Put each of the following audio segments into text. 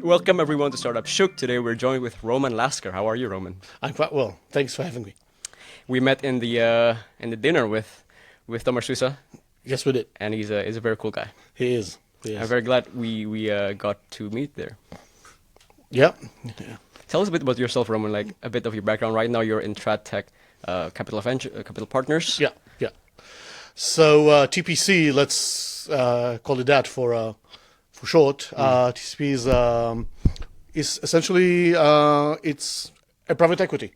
Welcome everyone to Startup Shuk. Today we're joined with Roman Lasker. How are you, Roman? I'm quite well. Thanks for having me. We met in the dinner with Tomer Sousa, Yes, we did. and he's a very cool guy. He is. He I'm is. very glad we got to meet there. Yeah. Yeah. Tell us a bit about yourself, Roman. Like a bit of your background. Right now, you're in Tradtech Capital Partners. Yeah. Yeah. So TPC, let's call it that for short. TPC is essentially it's a private equity,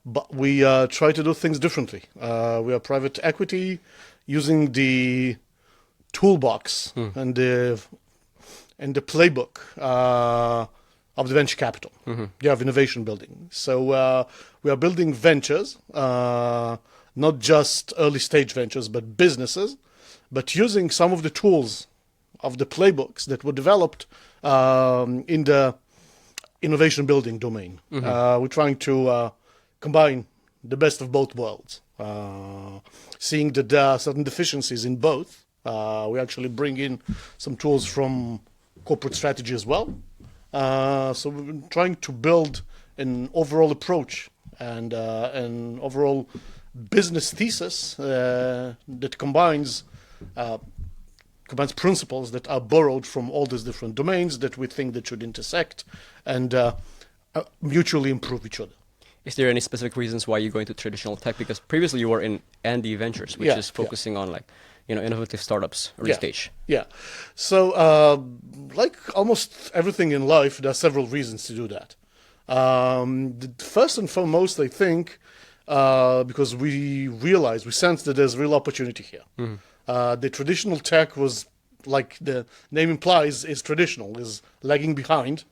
but we try to do things differently. We are private equity using the toolbox and the playbook of the venture capital. You have innovation building. So we are building ventures, not just early stage ventures, but businesses, but using some of the tools of the playbooks that were developed in the innovation building domain. We're trying to combine the best of both worlds, seeing that there are certain deficiencies in both. We actually bring in some tools from corporate strategy as well. So we've been trying to build an overall approach and an overall business thesis that combines principles that are borrowed from all these different domains that we think that should intersect and mutually improve each other. Is there any specific reasons why you're going to traditional tech? Because previously you were in Andy Ventures, which is focusing on innovative startups, early stage. Yeah. So like almost everything in life, there are several reasons to do that. First and foremost, I think, because we sense that there's real opportunity here. The traditional tech was, like the name implies, is traditional, is lagging behind.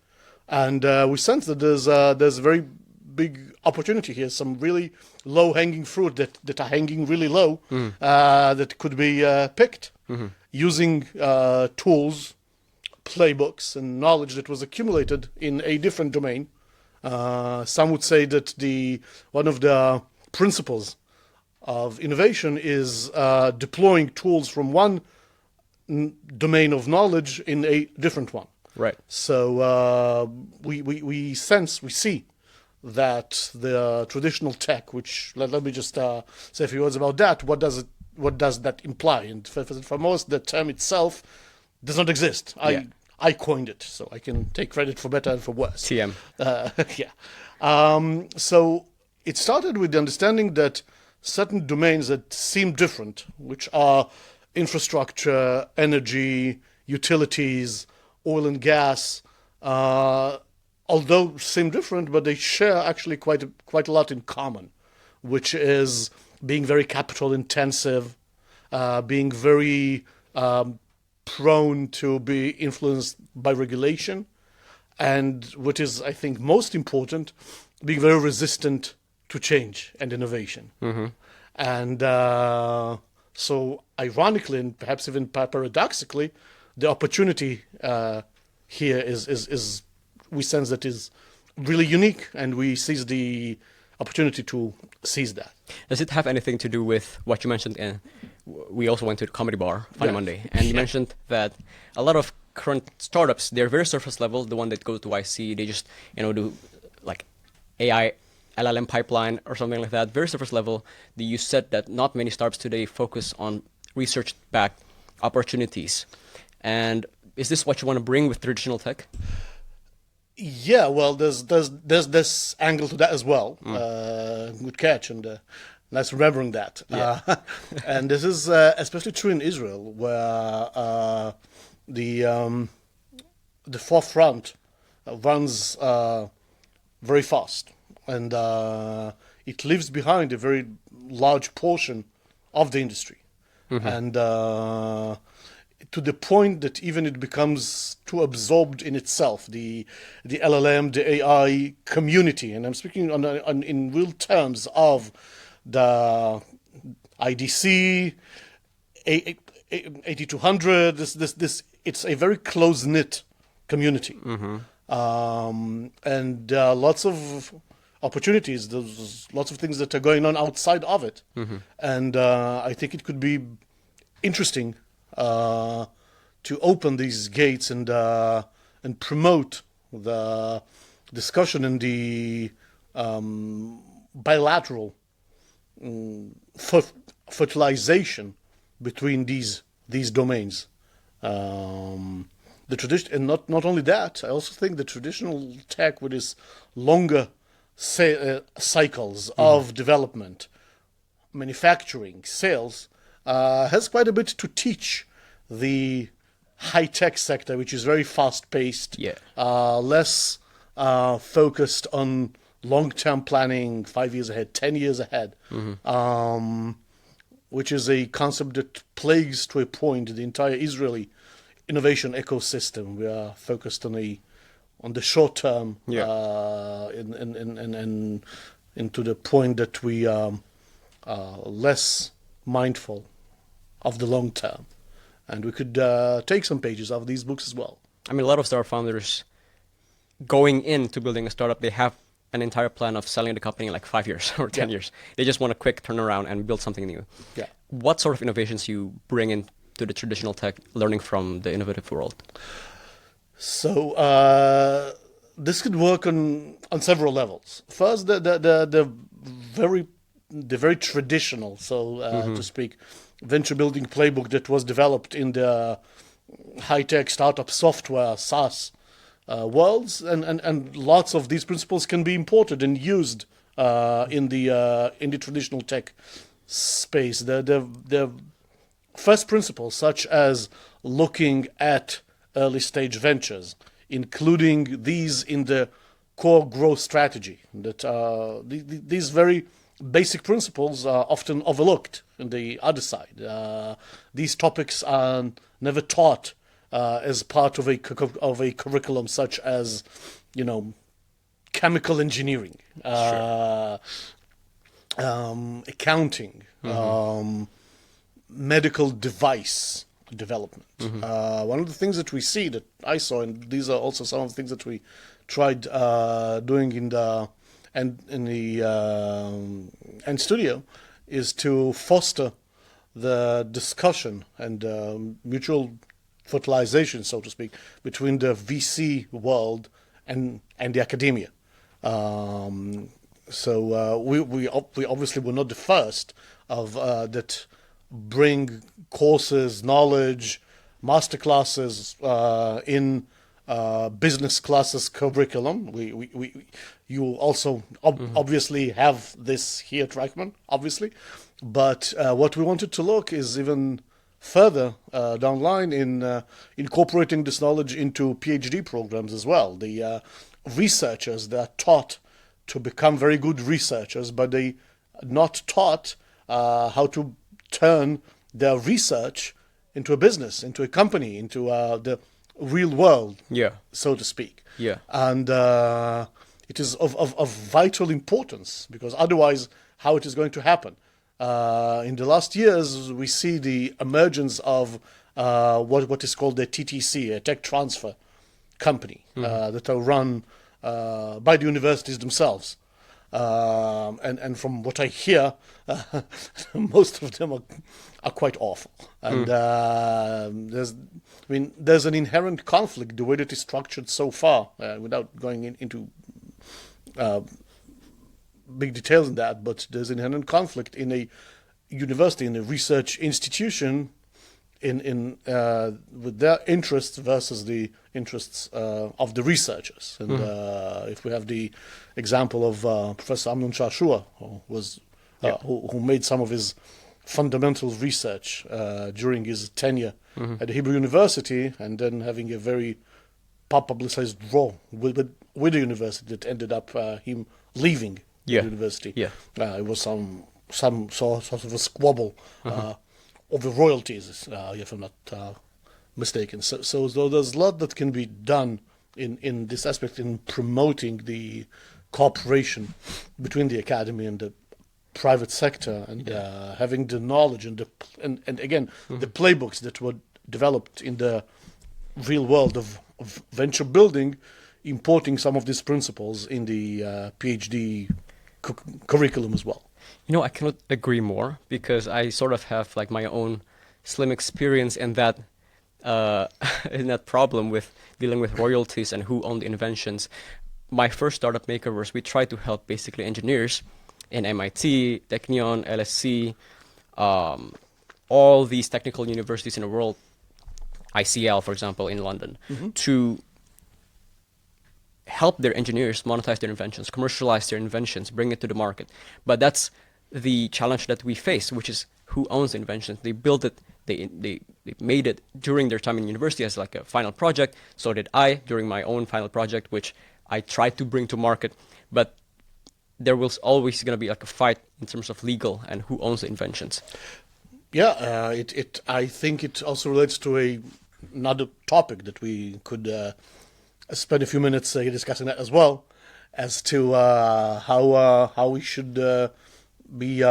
And we sense that there's a very big opportunity here, some really low-hanging fruit that are hanging really low that could be picked using tools, playbooks, and knowledge that was accumulated in a different domain. Some would say that one of the principles of innovation is deploying tools from one domain of knowledge in a different one. Right. So we see that the traditional tech, which let me just say a few words about that. What does that imply? And for most, the term itself does not exist. I coined it, so I can take credit for better and for worse. TM. So it started with the understanding that certain domains that seem different, which are infrastructure, energy, utilities, oil and gas, although seem different, but they share actually quite a lot in common, which is being very capital intensive, being very prone to be influenced by regulation, and what is, I think, most important, being very resistant to change and innovation. And so ironically, and perhaps even paradoxically, the opportunity here is we sense that is really unique, and we seize the opportunity to seize that. Does it have anything to do with what you mentioned? We also went to the comedy bar on Monday, and you mentioned that a lot of current startups, they're very surface level. The one that go to YC, they just do like AI LLM pipeline or something like that, very surface level. You said that not many startups today focus on research-backed opportunities. And is this what you want to bring with traditional tech? Yeah, well, there's this angle to that as well. Good catch, and nice remembering that. And this is especially true in Israel, where the forefront runs very fast, and it leaves behind a very large portion of the industry, and to the point that even it becomes too absorbed in itself, the LLM, the AI community, and I'm speaking in real terms of the IDC, 8200. This it's a very close-knit community, and lots of opportunities. There's lots of things that are going on outside of it, and I think it could be interesting to open these gates and promote the discussion and the bilateral fertilization between these domains. The tradition, and not only that, I also think the traditional tech with its longer cycles of development, manufacturing, sales, has quite a bit to teach the high-tech sector, which is very fast-paced, less focused on long-term planning, 5 years ahead, 10 years ahead, which is a concept that plagues to a point the entire Israeli innovation ecosystem. We are focused on the short term, into the point that we are less mindful of the long term. And we could take some pages of these books as well. I mean, a lot of startup founders going into building a startup, they have an entire plan of selling the company in like 5 years or 10 years. They just want a quick turnaround and build something new. Yeah. What sort of innovations you bring into the traditional tech, learning from the innovative world? So this could work on several levels. First, the very traditional, to speak, venture building playbook that was developed in the high-tech startup software SaaS worlds, and lots of these principles can be imported and used in the traditional tech space. The first principles, such as looking at early stage ventures, including these in the core growth strategy, that these very basic principles are often overlooked on the other side. These topics are never taught as part of a curriculum, such as, chemical engineering, accounting, medical device development. One of the things that we see, that I saw, and these are also some of the things that we tried doing in the studio, is to foster the discussion and mutual fertilization, so to speak, between the VC world and the academia. So we obviously were not the first of that bring courses, knowledge, master classes in business classes curriculum. You also obviously have this here, Trackman, obviously, but what we wanted to look is even further down the line in incorporating this knowledge into PhD programs as well. The researchers, they are taught to become very good researchers, but they are not taught how to turn their research into a business, into a company, into the real world, so to speak. And it is of vital importance, because otherwise, how it is going to happen? In the last years, we see the emergence of what is called the TTC, a tech transfer company, that are run by the universities themselves. And from what I hear, most of them are quite awful. And there's an inherent conflict the way that it's structured so far, without going into big details in that, but there's an inherent conflict in a university, in a research institution, in with their interests versus the interests of the researchers. And if we have the example of Professor Amnon Shashua, who made some of his fundamental research during his tenure at the Hebrew University, and then having a very publicized draw with the university that ended up him leaving the university. It was some sort of a squabble over royalties, if I'm not mistaken. So there's a lot that can be done in this aspect, in promoting the cooperation between the academy and the private sector, and having the knowledge and again the playbooks that were developed in the real world of venture building, importing some of these principles in the PhD curriculum as well. I cannot agree more, because I sort of have like my own slim experience in that in that problem with dealing with royalties and who owned the inventions, my first startup Makerverse, we tried to help basically engineers in MIT, Technion, LSC, all these technical universities in the world, ICL, for example, in London, to help their engineers monetize their inventions, commercialize their inventions, bring it to the market. But that's the challenge that we face, which is who owns the inventions. They built it, they made it during their time in university as like a final project. So did I during my own final project, which I tried to bring to market. But there was always going to be like a fight in terms of legal and who owns the inventions. Yeah, I think it also relates to another topic that we could spend a few minutes discussing that as well, as to how we should be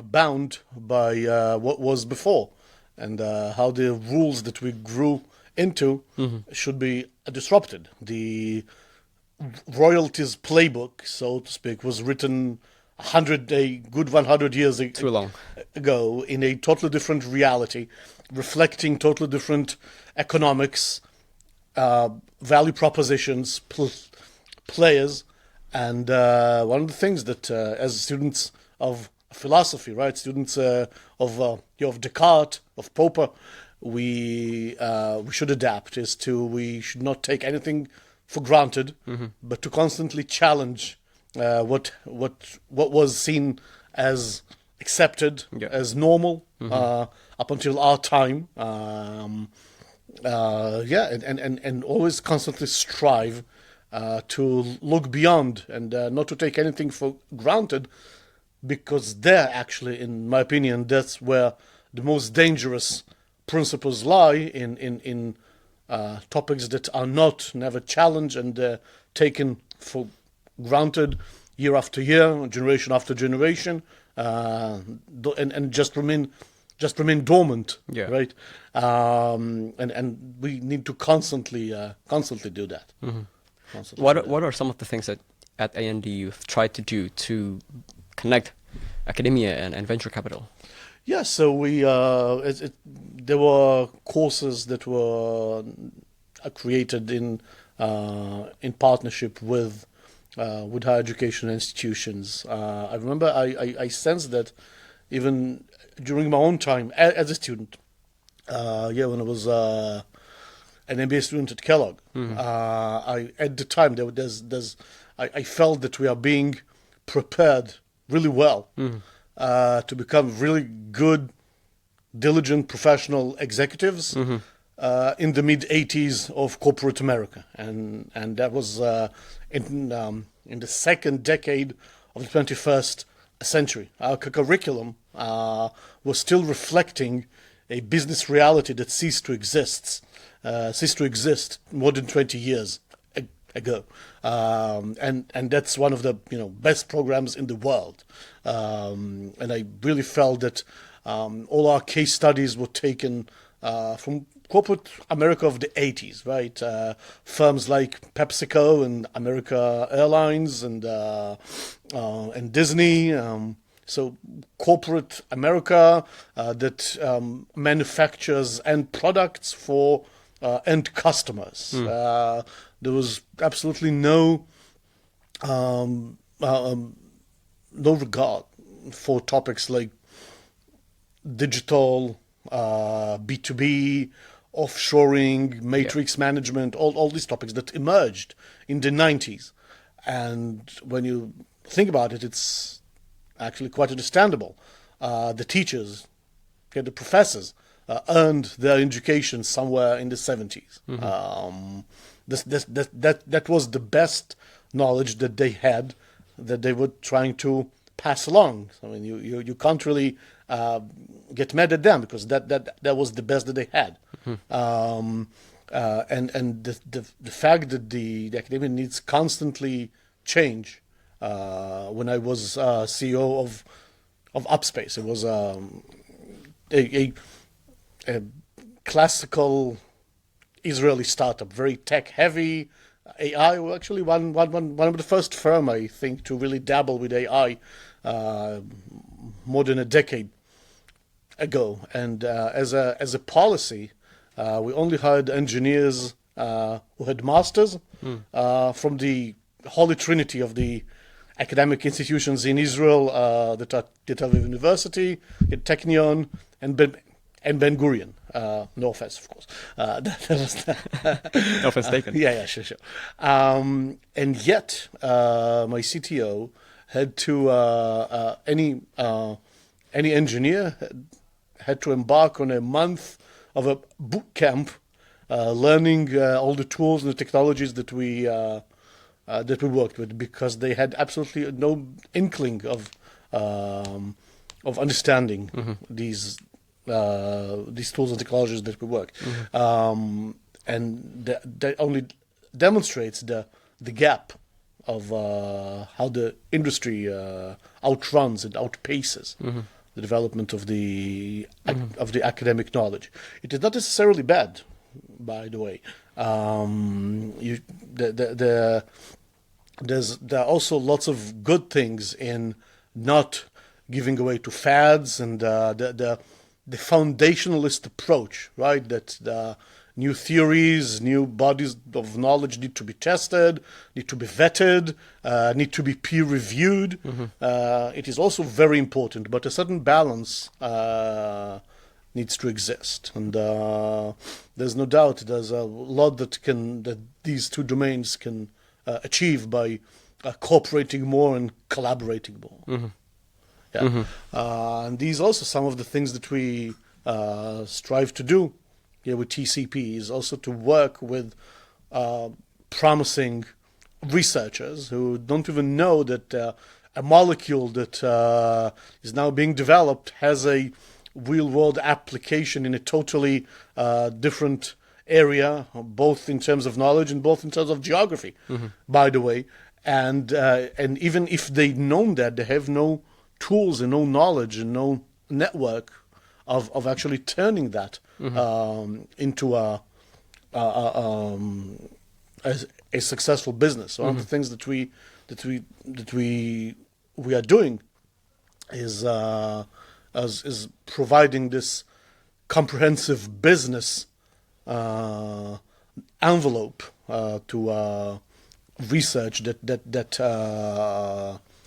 bound by what was before, and how the rules that we grew into should be disrupted. The royalties playbook, so to speak, was written a good 100 years Too long ago in a totally different reality, reflecting totally different economics, value propositions, players, and one of the things that as students of philosophy, right, students of Descartes, of Popper, we should adapt is to we should not take anything for granted, but to constantly challenge what was seen as accepted, as normal up until our time. And always constantly strive to look beyond and not to take anything for granted, because there actually, in my opinion, that's where the most dangerous principles lie in topics that are never challenged and taken for granted year after year, generation after generation, and just remain dormant, right? And we need to constantly do that. What are some of the things that at AND you've tried to do to connect academia and venture capital? Yeah, so there were courses that were created in partnership with higher education institutions. I remember I sensed that even during my own time as a student, when I was an MBA student at Kellogg, at the time I felt that we are being prepared really well to become really good, diligent, professional executives in the mid-'80s of corporate America, and that was in the second decade of the 21st century. Our curriculum was still reflecting a business reality that ceased to exist more than 20 years ago, and that's one of the best programs in the world. And I really felt that all our case studies were taken from corporate America of the 80s, right? Firms like PepsiCo and America Airlines and Disney. So corporate America that manufactures end products for end customers. There was absolutely no regard for topics like digital, B2B, offshoring, matrix management, all these topics that emerged in the 90s. And when you think about it, it's actually quite understandable. The teachers, the professors, earned their education somewhere in the 70s. That was the best knowledge that they had, that they were trying to pass along. I mean, you can't really get mad at them, because that was the best that they had. And the fact that the academia needs constantly change. When I was CEO of Uppspace, it was a classical Israeli startup, very tech heavy. AI, well, actually one of the first firm, I think, to really dabble with AI more than a decade ago. And as a policy, We only hired engineers who had masters from the holy trinity of the academic institutions in Israel, the Tel Aviv University, the Technion, and Ben Gurion. No offense, of course. No offense taken. Yeah, sure. And yet, my CTO had to any engineer had to embark on a month of a boot camp, learning all the tools and the technologies that we worked with, because they had absolutely no inkling of understanding these tools and technologies that we work, and that only demonstrates the gap of how the industry outruns and outpaces the development of the academic knowledge. It is not necessarily bad, by the way. There are also lots of good things in not giving away to fads and the foundationalist approach, right? That the new theories, new bodies of knowledge need to be tested, need to be vetted, need to be peer reviewed. It is also very important, but a certain balance needs to exist, and there's no doubt there's a lot that these two domains can achieve by cooperating more and collaborating more. And these also some of the things that we strive to do here with TCP is also to work with promising researchers who don't even know that a molecule that is now being developed has a real-world application in a totally different area, both in terms of knowledge and both in terms of geography, by the way. And even if they've known that, they have no tools and no knowledge and no network of actually turning that into a successful business. One of the things that we are doing is providing this comprehensive business envelope to research that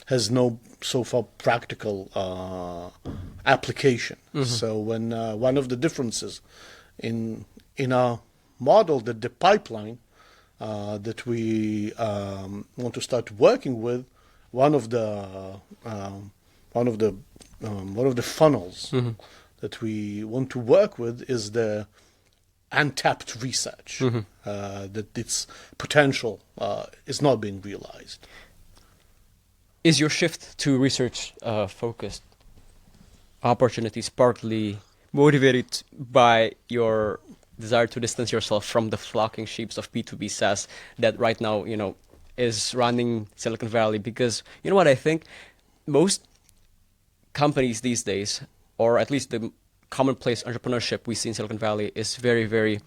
has no so far practical application. So when one of the differences in our model, that the pipeline that we want to start working with, one of the funnels that we want to work with is the untapped research, that its potential is not being realized. Is your shift to research focused opportunities partly motivated by your desire to distance yourself from the flocking sheep of B2B SaaS that right now, is running Silicon Valley? Because you know what I think? Most companies these days, or at least the commonplace entrepreneurship we see in Silicon Valley, is very, very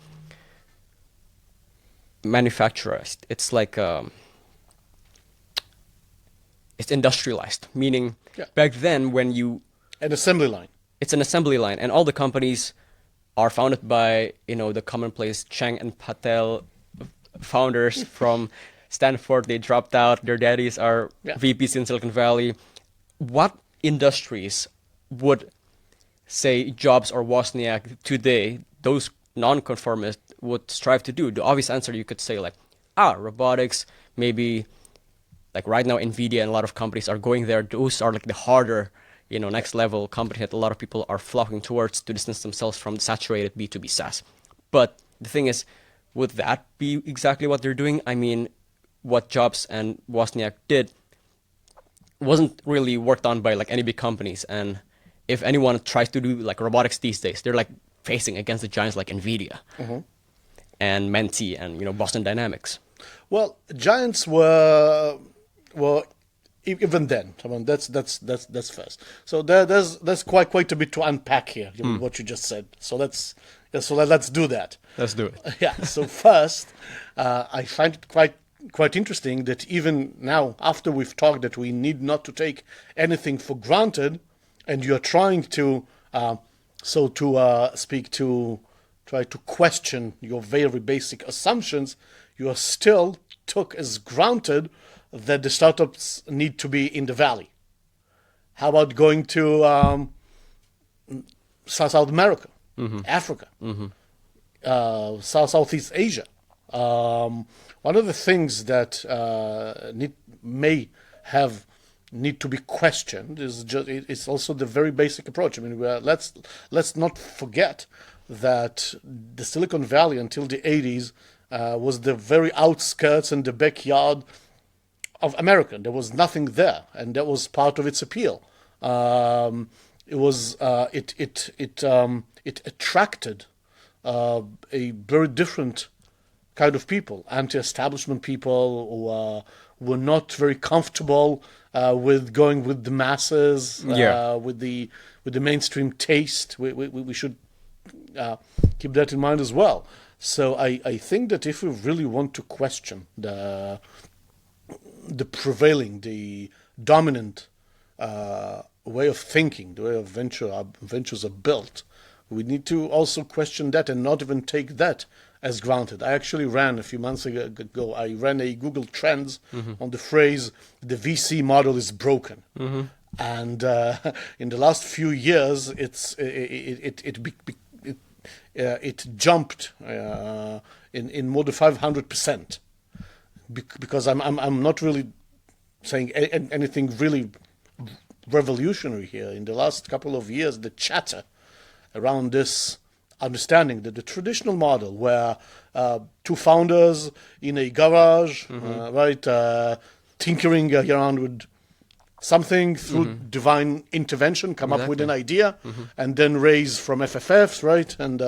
manufacturized. It's like it's industrialized, meaning back then when an assembly line. It's an assembly line, and all the companies are founded by, the commonplace Chang and Patel founders from Stanford. They dropped out. Their daddies are VPs in Silicon Valley. What industries would, say, Jobs or Wozniak today, those non-conformists, would strive to do? The obvious answer you could say, robotics, maybe, like right now NVIDIA and a lot of companies are going there. Those are like the harder, next level company that a lot of people are flocking towards to distance themselves from the saturated B2B SaaS. But the thing is, would that be exactly what they're doing? I mean, what Jobs and Wozniak did wasn't really worked on by any big companies. And if anyone tries to do robotics these days, they're facing against the giants like NVIDIA and Menti and Boston Dynamics. Well, giants were even then. I mean, that's first. So there's quite a bit to unpack here. What you just said. So let's do that. Let's do it. Yeah. So first, I find it quite interesting that even now, after we've talked that we need not to take anything for granted, and you're trying to speak to try to question your very basic assumptions, you are still took as granted that the startups need to be in the valley. How about going to South America, Africa, Southeast Asia? One of the things that need to be questioned is it's also the very basic approach. I mean, let's not forget that the Silicon Valley until the 80s was the very outskirts and the backyard of America. There was nothing there, and that was part of its appeal. It attracted a very different kind of people, anti-establishment people who were not very comfortable with going with the masses, with the mainstream taste. We should keep that in mind as well. So I think that if we really want to question the prevailing, the dominant way of thinking, the way of ventures are built, we need to also question that and not even take that as granted. I actually ran a few months ago, I ran a Google Trends on the phrase, the VC model is broken. And in the last few years, it jumped in more than 500%. Because I'm not really saying anything really revolutionary here. In the last couple of years, the chatter around this understanding that the traditional model where two founders in a garage, tinkering around with something through divine intervention, come up with an idea, and then raise from FFFs, right, and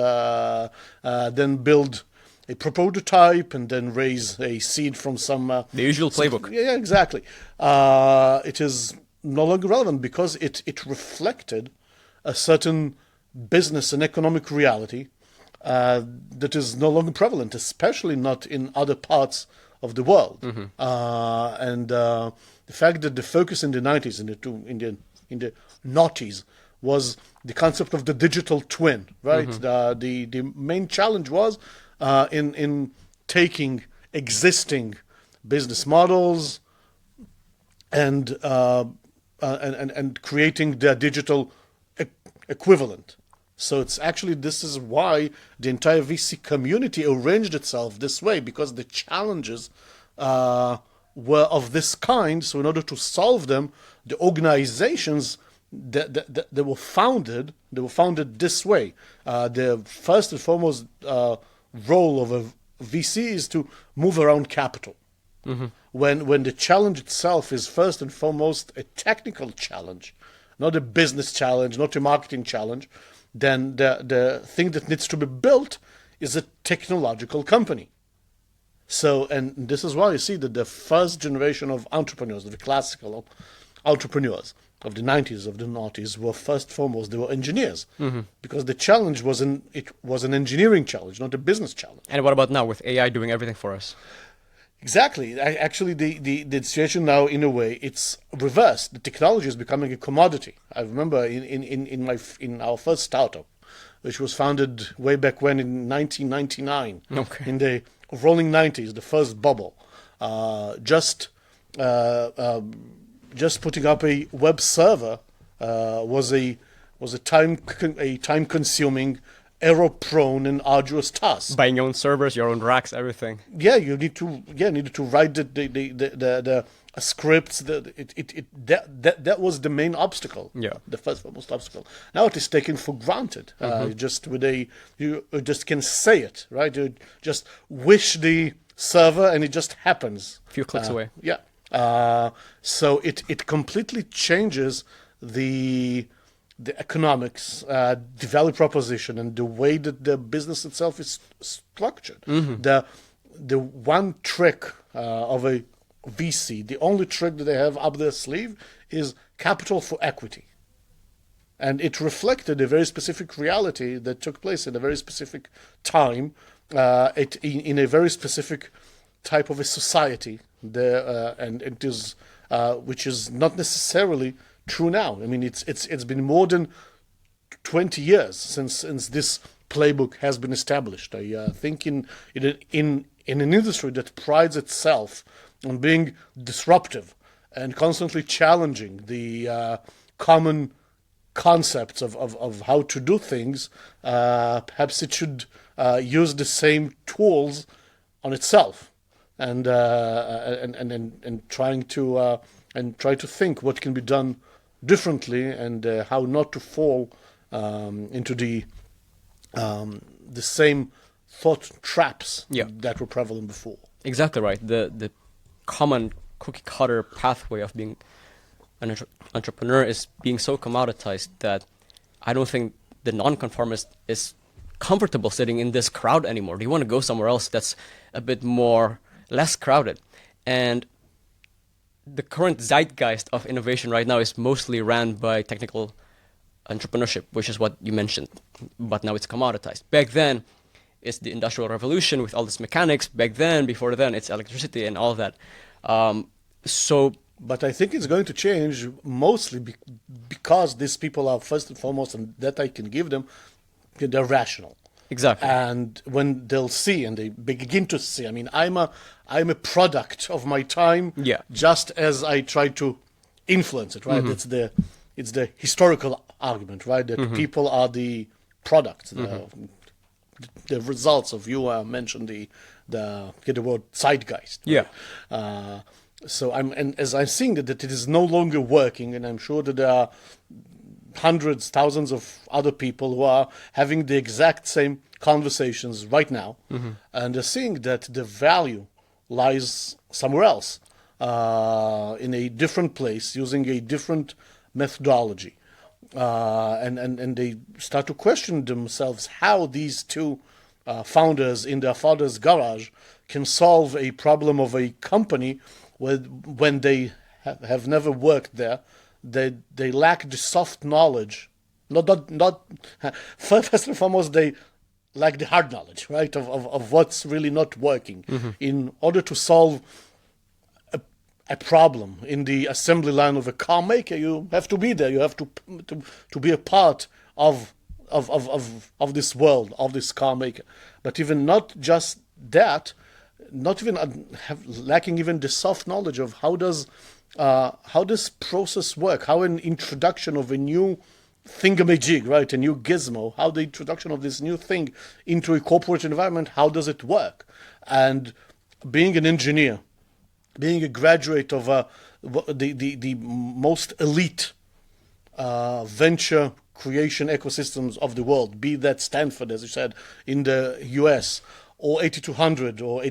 then build a prototype, and then raise a seed from some... the usual playbook. Yeah, exactly. It is no longer relevant because it reflected a certain business and economic reality that is no longer prevalent, especially not in other parts of the world. And the fact that the focus in the 90s, in the noughties, was the concept of the digital twin, right? The main challenge was in taking existing business models and creating their digital equivalent. So it's actually, this is why the entire VC community arranged itself this way, because the challenges were of this kind. So in order to solve them, the organizations that were founded this way. The first and foremost role of a VC is to move around capital. When the challenge itself is first and foremost a technical challenge, not a business challenge, not a marketing challenge, then the thing that needs to be built is a technological company. So, and this is why you see that the first generation of entrepreneurs, the classical entrepreneurs of the 90s, of the noughties, were first and foremost, they were engineers. Because the challenge was an engineering challenge, not a business challenge. And what about now with AI doing everything for us? Exactly. Actually, the situation now, in a way, it's reversed. The technology is becoming a commodity. I remember in our first startup, which was founded way back when in 1999, in the rolling 90s, the first bubble, just putting up a web server was a time-consuming, error-prone and arduous task. Buying your own servers, your own racks, everything. Yeah, you needed to write the scripts. That was the main obstacle. Yeah, the first most obstacle. Now it is taken for granted. You just can say it, right? You just wish the server, and it just happens. A few clicks away. Yeah. So it completely changes the economics, the value proposition, and the way that the business itself is structured. The one trick of a VC, the only trick that they have up their sleeve, is capital for equity. And it reflected a very specific reality that took place in a very specific time, in a very specific type of a society, and it is which is not necessarily true now. I mean, it's been more than 20 years since this playbook has been established. I think in an industry that prides itself on being disruptive and constantly challenging the common concepts of how to do things, perhaps it should use the same tools on itself, and trying to and try to think what can be done differently, and how not to fall into the same thought traps that were prevalent before. Exactly right. The common cookie cutter pathway of being an entrepreneur is being so commoditized that I don't think the nonconformist is comfortable sitting in this crowd anymore. They want to go somewhere else that's a bit less crowded. And the current zeitgeist of innovation right now is mostly ran by technical entrepreneurship, which is what you mentioned, but now it's commoditized. Back then, it's the Industrial Revolution with all this mechanics. Back then, before then, it's electricity and all that. But I think it's going to change mostly because these people are, first and foremost, and that I can give them, they're rational. Exactly. And when they'll see, and they begin to see, I mean, I'm a product of my time, just as I try to influence it, right? Mm-hmm. It's the historical argument, right? That people are the products, the results of, you mentioned the word zeitgeist. Right? Yeah. So as I'm seeing that it is no longer working, and I'm sure that there are hundreds, thousands of other people who are having the exact same conversations right now, and they're seeing that the value lies somewhere else, in a different place, using a different methodology, and they start to question themselves how these two founders in their father's garage can solve a problem of a company when they have never worked there. They lack the soft knowledge. Not first and foremost, they lack the hard knowledge, right, of what's really not working. In order to solve a problem in the assembly line of a car maker, you have to be there. You have to be a part of this world, of this car maker. But even not just that, not even lacking even the soft knowledge of how does process work, how an introduction of a new thingamajig, right, a new gizmo, how the introduction of this new thing into a corporate environment, how does it work? And being an engineer, being a graduate of the most elite venture creation ecosystems of the world, be that Stanford, as you said, in the US, or 8200 or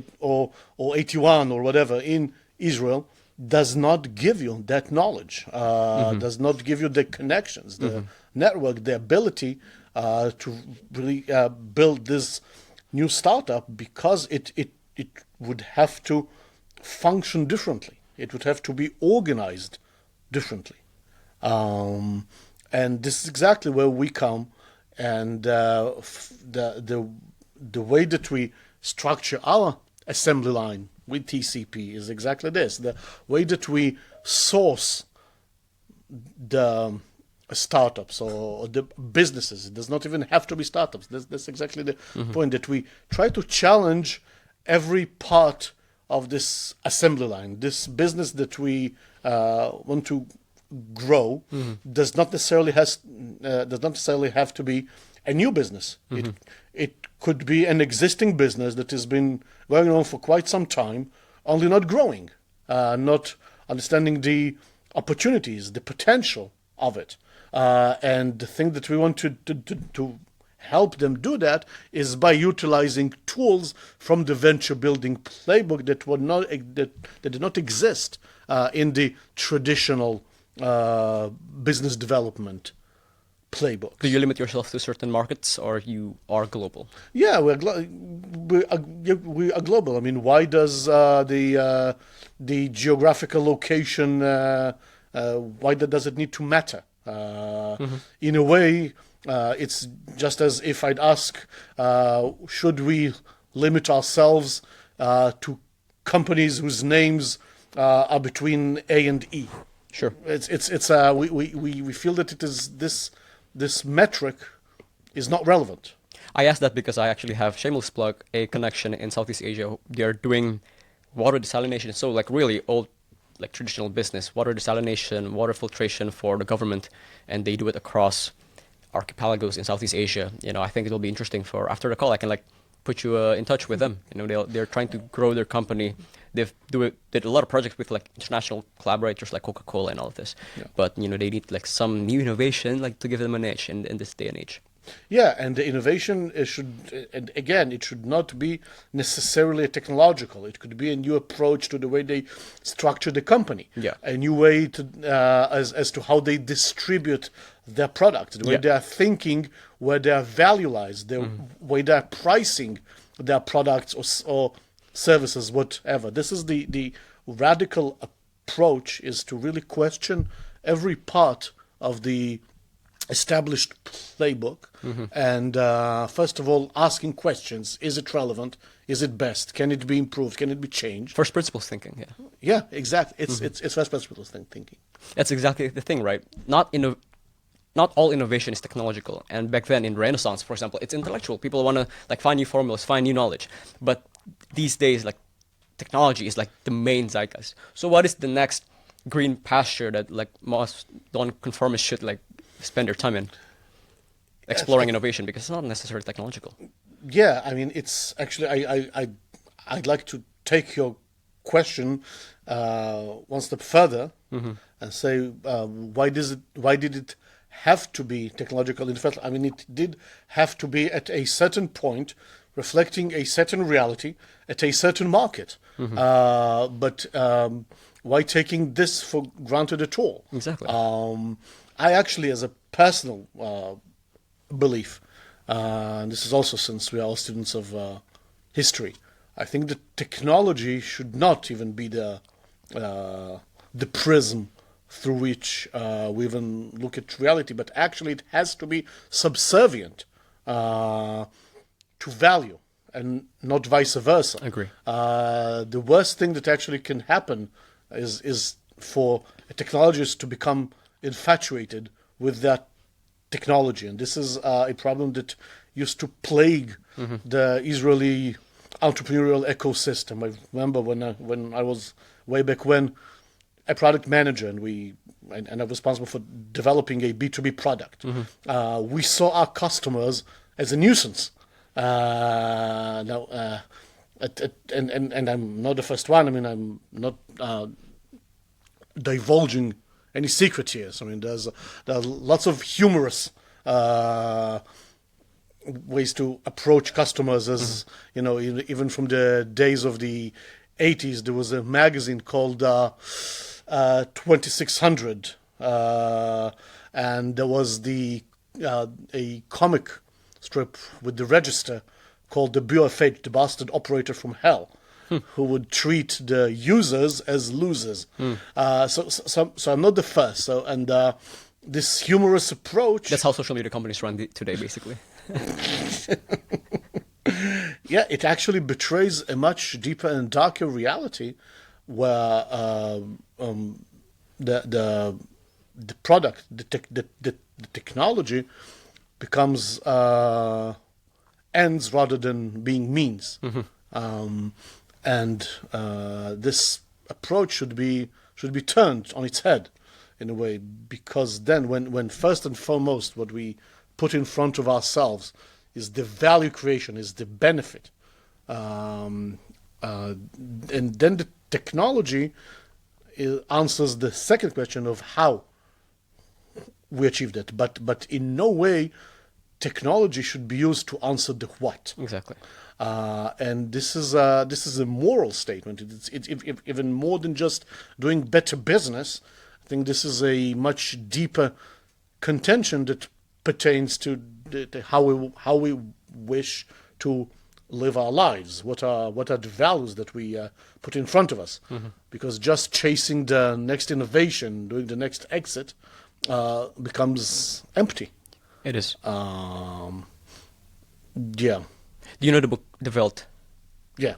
81 or whatever in Israel, does not give you that knowledge, does not give you the connections, the network, the ability to really build this new startup, because it would have to function differently. It would have to be organized differently. And this is exactly where we come, and the way that we structure our assembly line with TCP is exactly this. The way that we source the startups or the businesses, it does not even have to be startups. That's exactly the point, that we try to challenge every part of this assembly line. This business that we want to grow does not necessarily have to be a new business. It could be an existing business that has been going on for quite some time, only not growing, not understanding the opportunities, the potential of it. And the thing that we want to help them do that is by utilizing tools from the venture building playbook that did not exist in the traditional business development playbook. Do you limit yourself to certain markets, or you are global? Yeah, we are global. I mean, why does the geographical location, why does it need to matter? In a way, it's just as if I'd ask, should we limit ourselves to companies whose names are between A and E? Sure. We feel that it is this metric is not relevant. I asked that because I actually have, shameless plug, a connection in Southeast Asia. They're doing water desalination. So like really old, like traditional business, water desalination, water filtration for the government. And they do it across archipelagos in Southeast Asia. I think it'll be interesting for after the call. I can like put you in touch with them. They're trying to grow their company. Did a lot of projects with like international collaborators like Coca-Cola and all of this. Yeah. But they need like some new innovation like to give them an edge in this day and age. Yeah, and the innovation it should not be necessarily technological. It could be a new approach to the way they structure the company. Yeah. A new way to as to how they distribute their product, the way they are thinking, where their value lies, the way they are pricing their products or services, whatever. This is the radical approach, is to really question every part of the established playbook and first of all asking questions. Is it relevant? Is it best? Can it be improved? Can it be changed? First principles thinking. Yeah, exactly. It's first principles thinking. That's exactly the thing, right? Not all innovation is technological. And back then in Renaissance, for example, it's intellectual. People want to like find new formulas, find new knowledge. But these days, like technology is like the main zeitgeist. So what is the next green pasture that like most non-conformists should like spend their time in? Exploring innovation, because it's not necessarily technological. Yeah, I mean, it's actually I'd like to take your question one step further and say why did it have to be technological? In fact, I mean, it did have to be at a certain point, reflecting a certain reality at a certain market. But why taking this for granted at all? Exactly. I actually, as a personal belief, and this is also since we are all students of history, I think that technology should not even be the prism through which we even look at reality, but actually it has to be subservient to value and not vice versa. I agree. The worst thing that actually can happen is for a technologist to become infatuated with that technology, and this is a problem that used to plague the Israeli entrepreneurial ecosystem. I remember when I was way back when a product manager, and I was responsible for developing a B2B product. We saw our customers as a nuisance. And I'm not the first one. I mean, I'm not divulging any secret here. I mean, there are lots of humorous ways to approach customers. As you know, even from the days of the 80s, there was a magazine called 2600, and there was a comic strip with the Register called the Bureau of Fate, the bastard operator from hell, who would treat the users as losers. So I'm not the first. This humorous approach. That's how social media companies run today, basically. Yeah, it actually betrays a much deeper and darker reality, where the product, the technology, becomes ends rather than being means. And this approach should be turned on its head in a way, because then when first and foremost what we put in front of ourselves is the value creation, is the benefit, and then the technology answers the second question of how we achieve that. But in no way technology should be used to answer the what. Exactly. And this is a moral statement. It's even more than just doing better business. I think this is a much deeper contention that pertains to how we wish to live our lives. What are the values that we put in front of us? Because just chasing the next innovation, doing the next exit, becomes empty. It is. Yeah. Do you know the book The Welt? Yeah.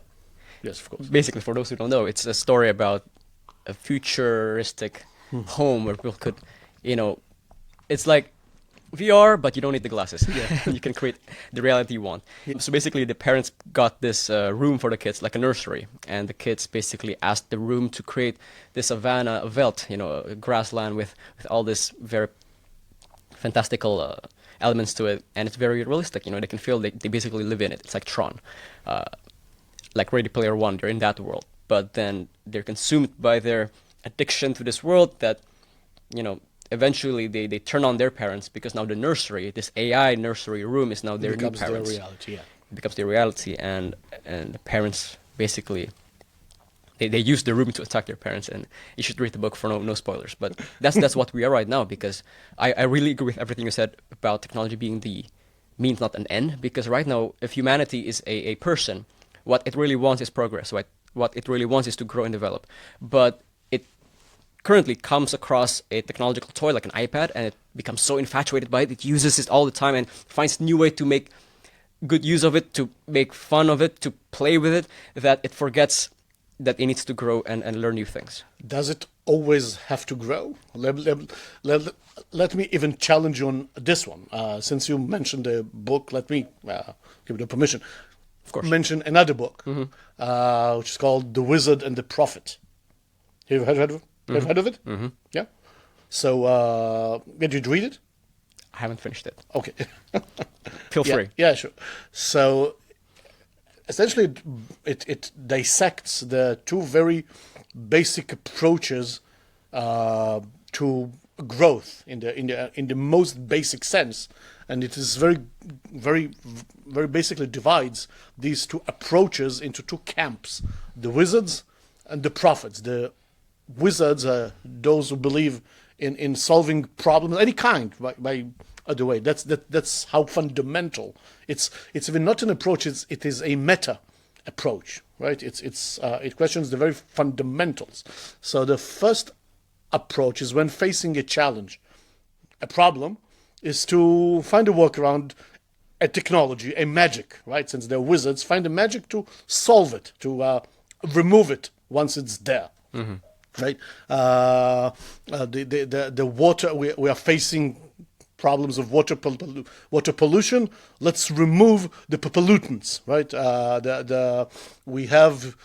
Yes, of course. Basically, for those who don't know, it's a story about a futuristic home where people could, it's like VR, but you don't need the glasses. Yeah. You can create the reality you want. Yeah. So basically, the parents got this room for the kids, like a nursery, and the kids basically asked the room to create this savanna, a veldt, a grassland with all this very fantastical elements to it, and it's very realistic. They can feel they basically live in it. It's like Tron, like Ready Player One. They're in that world, but then they're consumed by their addiction to this world that, eventually they turn on their parents, because now the nursery, this AI nursery room, is now their new parents. Becomes their reality, yeah. It becomes their reality, and the parents basically, they use the room to attack their parents, and you should read the book for no spoilers. But that's what we are right now, because I really agree with everything you said about technology being the means, not an end, because right now, if humanity is a person, what it really wants is progress, right? What it really wants is to grow and develop. But it currently comes across a technological toy like an iPad, and it becomes so infatuated by it. It uses it all the time and finds new way to make good use of it, to make fun of it, to play with it, that it forgets that it needs to grow and learn new things. Does it always have to grow? Let me even challenge you on this one. Since you mentioned the book, let me give you the permission. Of course. Mention another book, which is called The Wizard and the Prophet. Have you heard of it? Have you heard of it? Mm-hmm. Yeah. So, did you read it? I haven't finished it. Okay. Feel free. Yeah, sure. So, essentially, it dissects the two very basic approaches to growth in the most basic sense, and it is very basically divides these two approaches into two camps: the wizards and the prophets. The wizards are those who believe in solving problems of any kind by other way. That's how fundamental it's even not an approach. It is a meta approach, right? It questions the very fundamentals. So the first approach is when facing a challenge, a problem, is to find a workaround, a technology, a magic, right? Since they're wizards, find a magic to solve it, to remove it once it's there. Mm-hmm. Right? The water, we are facing problems of water pollution. Let's remove the pollutants, right? We have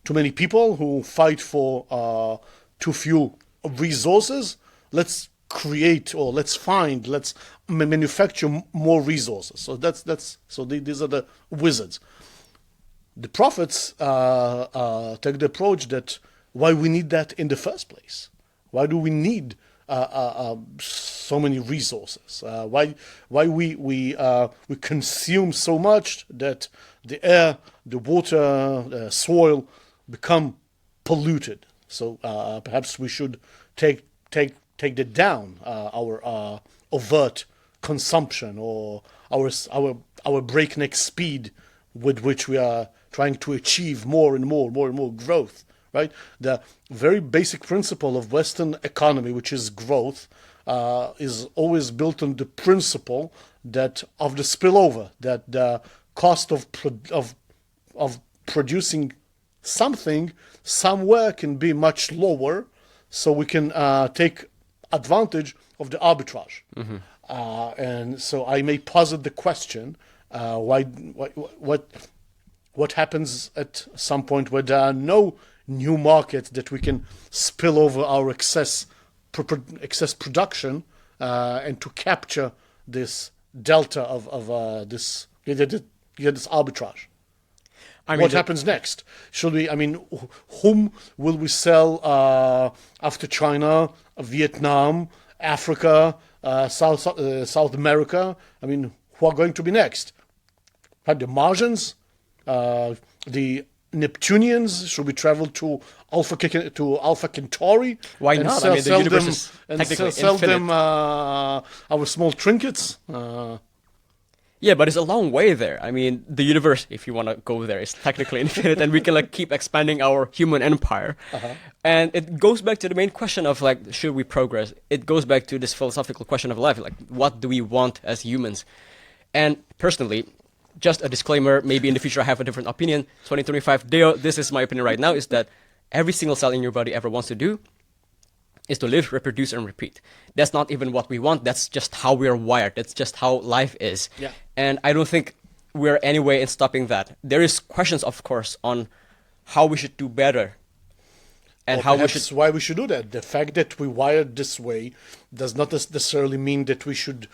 too many people who fight for too few resources. Let's create, or let's manufacture more resources. So these are the wizards. The prophets take the approach that why we need that in the first place. Why do we need so many resources? Why we consume so much that the air, the water, the soil become polluted? So perhaps we should take that down, our overt consumption, or our breakneck speed with which we are trying to achieve more and more growth, right? The very basic principle of Western economy, which is growth, is always built on the principle that of the spillover, that the cost of producing something somewhere can be much lower, so we can take advantage of the arbitrage. Mm-hmm. And so I may posit the question: what happens at some point where there are no new markets that we can spill over our excess production and to capture this delta of this arbitrage? What happens next? Whom will we sell after China, Vietnam, Africa, South America? Who are going to be next? The Martians, the Neptunians? Should we travel to Alpha Centauri? Why not? The universe is technically sell infinite. them our small trinkets. Yeah, but it's a long way there. The universe, if you want to go there, is technically infinite, and we can keep expanding our human empire. Uh-huh. And it goes back to the main question of should we progress? It goes back to this philosophical question of life, what do we want as humans? And personally, just a disclaimer, maybe in the future I have a different opinion. 2025, this is my opinion right now, is that every single cell in your body ever wants to do is to live, reproduce, and repeat. That's not even what we want. That's just how we're wired. That's just how life is. Yeah. And I don't think we're any way in stopping that. There is questions, of course, on how we should do better. And Or how we perhaps should... why we should do that. The fact that we wired this way does not necessarily mean that we should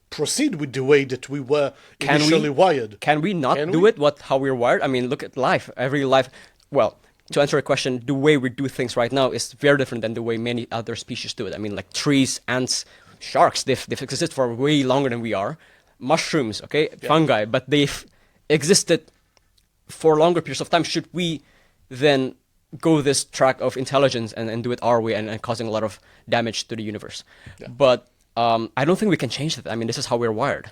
proceed with the way that we were initially wired. Can we not do it how we're wired? I mean, look at life. Every life... Well, to answer your question, the way we do things right now is very different than the way many other species do it. I mean, like trees, ants, sharks, they've existed for way longer than we are. Mushrooms, okay, fungi, but they've existed for longer periods of time. Should we then go this track of intelligence and do it our way and causing a lot of damage to the universe? Yeah. But I don't think we can change that. I mean, this is how we're wired.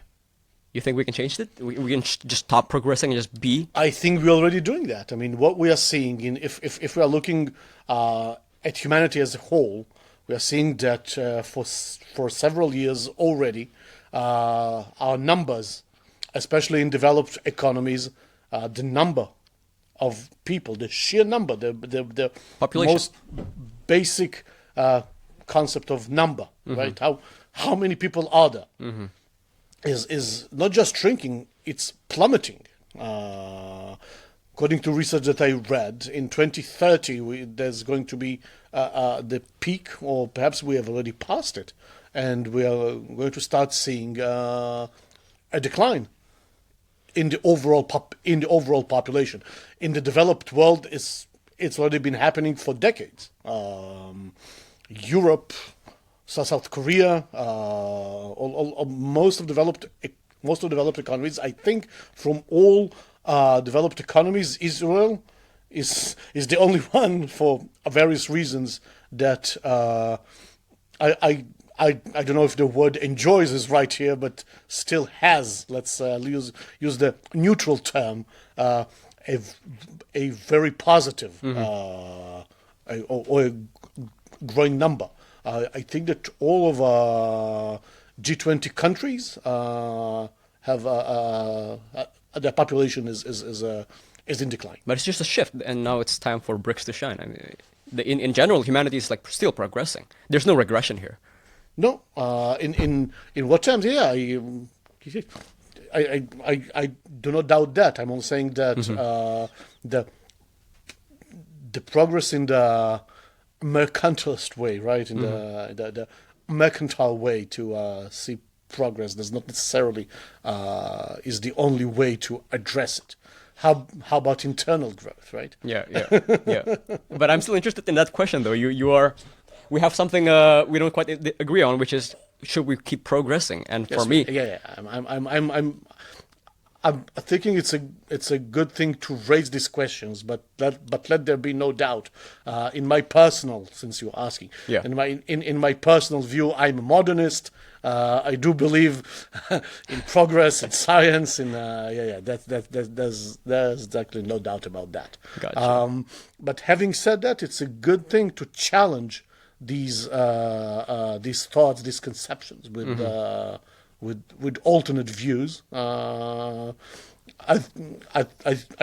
You think we can change it? We can just stop progressing and just be? I think we're already doing that. I mean, what we are seeing, if we are looking at humanity as a whole, we are seeing that for several years already, our numbers, especially in developed economies, the number of people, the sheer number, the Population. most basic concept of number, right? How many people are there? Is not just shrinking, it's plummeting. According to research that I read, in 2030, there's going to be the peak, or perhaps we have already passed it, and we are going to start seeing a decline in the overall population. In the developed world, it's already been happening for decades. Europe, South Korea, most of developed economies. I think from all developed economies, Israel is the only one for various reasons that I don't know if the word enjoys is right here, but still has. Let's use the neutral term. A very positive or a growing number. I think that all of G20 countries have their population is in decline. But it's just a shift, and now it's time for BRICS to shine. I mean, in general, humanity is like still progressing. There's no regression here. No, in what terms? Yeah, I do not doubt that. I'm only saying that the progress in the mercantilist way, right? In the mercantile way to see progress does not necessarily is the only way to address it. How about internal growth, right? Yeah. But I'm still interested in that question, though. We have something we don't quite agree on, which is, should we keep progressing? And for me, I'm thinking it's a good thing to raise these questions, but let there be no doubt. In my personal, since you're asking, in my personal view, I'm a modernist. I do believe in progress, in science, in there's exactly no doubt about that. Gotcha. But having said that, it's a good thing to challenge these thoughts, these conceptions with alternate views. I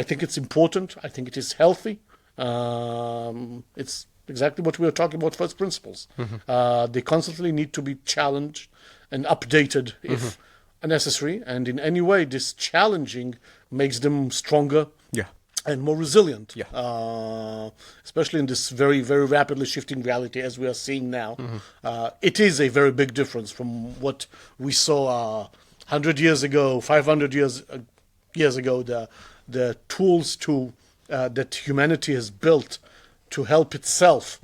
think it's important. I think it is healthy. It's exactly what we were talking about, first principles. They constantly need to be challenged and updated if necessary. And in any way, this challenging makes them stronger and more resilient. Especially in this very, very rapidly shifting reality as we are seeing now. It is a very big difference from what we saw 100 years ago, 500 years ago. The tools that humanity has built to help itself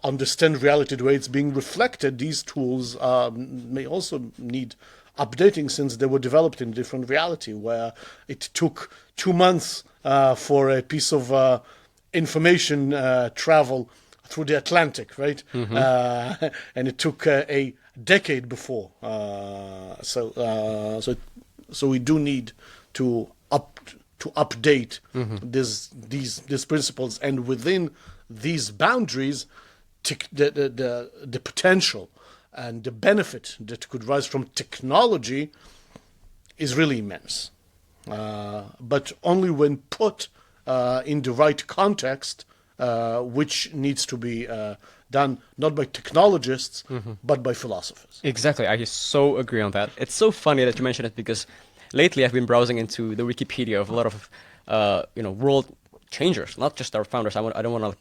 understand reality the way it's being reflected, these tools may also need updating, since they were developed in a different reality, where it took 2 months for a piece of information travel through the Atlantic, right? And it took a decade before. So we do need to update these principles, and within these boundaries, the potential and the benefit that could rise from technology is really immense. But only when put in the right context, which needs to be done not by technologists, but by philosophers. Exactly. I so agree on that. It's so funny that you mentioned it because lately I've been browsing into the Wikipedia of a lot of, world changers, not just our founders. I don't want to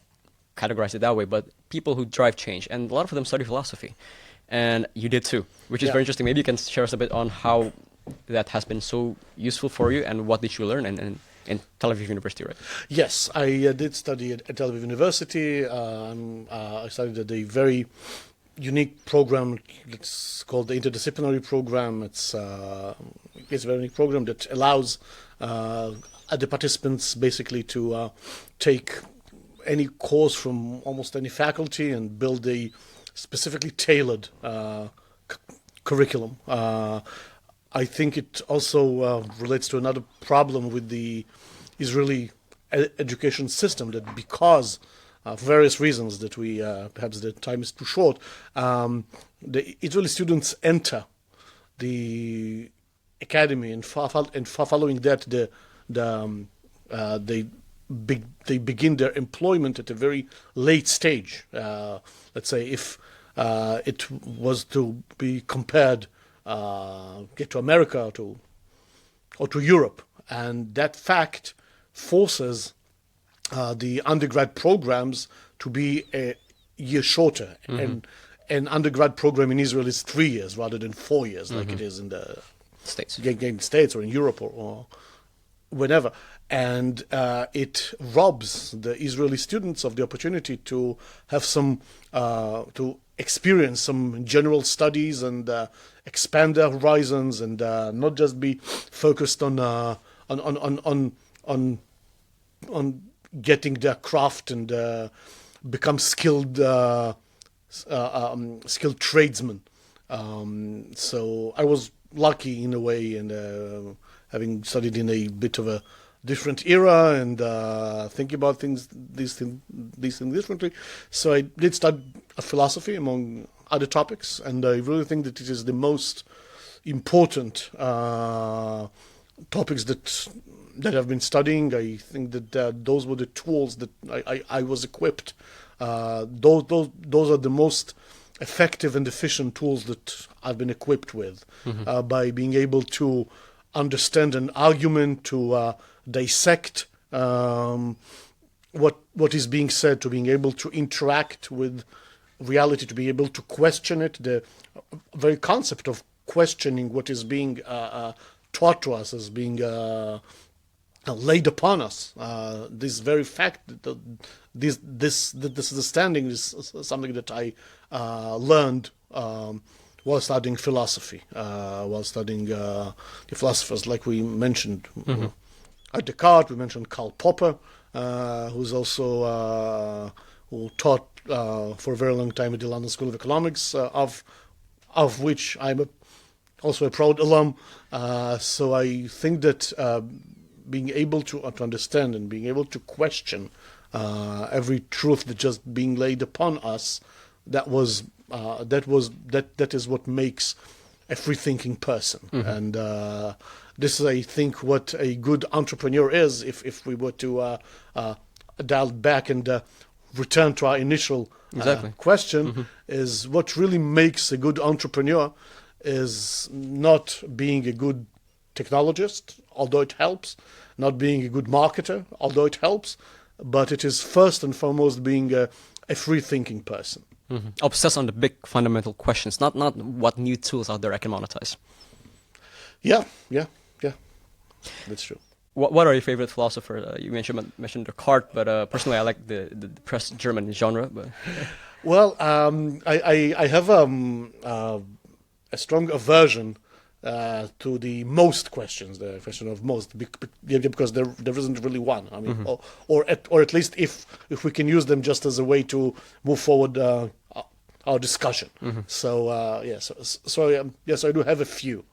categorize it that way, but people who drive change. And a lot of them study philosophy. And you did too, which is very interesting. Maybe you can share us a bit on how that has been so useful for you and what did you learn in Tel Aviv University, right? Yes, I did study at Tel Aviv University. I studied at a very unique program. It's called the interdisciplinary program. It's a very unique program that allows the participants basically to take any course from almost any faculty and build a specifically tailored curriculum. I think it also relates to another problem with the Israeli education system, that because for various reasons that we perhaps the time is too short, the Israeli students enter the academy and following that they begin their employment at a very late stage. Let's say if it was to be compared, get to America or to Europe, and that fact forces the undergrad programs to be a year shorter. And an undergrad program in Israel is 3 years rather than 4 years, like it is in the States. In the States or in Europe or whenever. And it robs the Israeli students of the opportunity to have some, to experience some general studies and expand their horizons, and not just be focused on getting their craft and become skilled tradesmen. So I was lucky in a way, and having studied in a bit of a different era and thinking about these things differently. So I did study philosophy among other topics, and I really think that it is the most important topics that I've been studying. I think that those were the tools that I was equipped. Those are the most effective and efficient tools that I've been equipped with, by being able to understand an argument, to dissect what is being said, to being able to interact with reality, to be able to question it. The very concept of questioning what is being taught to us as being laid upon us. This very fact, this understanding is something that I learned while studying philosophy, while studying the philosophers like we mentioned. Descartes, we mentioned Karl Popper, who's also who taught for a very long time at the London School of Economics, of which I'm also a proud alum. So I think that being able to understand and being able to question every truth that just being laid upon us, that is what makes a free thinking person. And this is, I think, what a good entrepreneur is. If we were to dial back and return to our initial question, is what really makes a good entrepreneur is not being a good technologist, although it helps, not being a good marketer, although it helps, but it is first and foremost being a free thinking person. Obsess on the big fundamental questions, not what new tools out there I can monetize. Yeah, that's true. What are your favorite philosophers? You mentioned Descartes, but personally I like the depressed German genre. But well, I have a strong aversion to the most questions, the question of most, because there isn't really one. I mean, or at least if we can use them just as a way to move forward our discussion. So yes, I do have a few.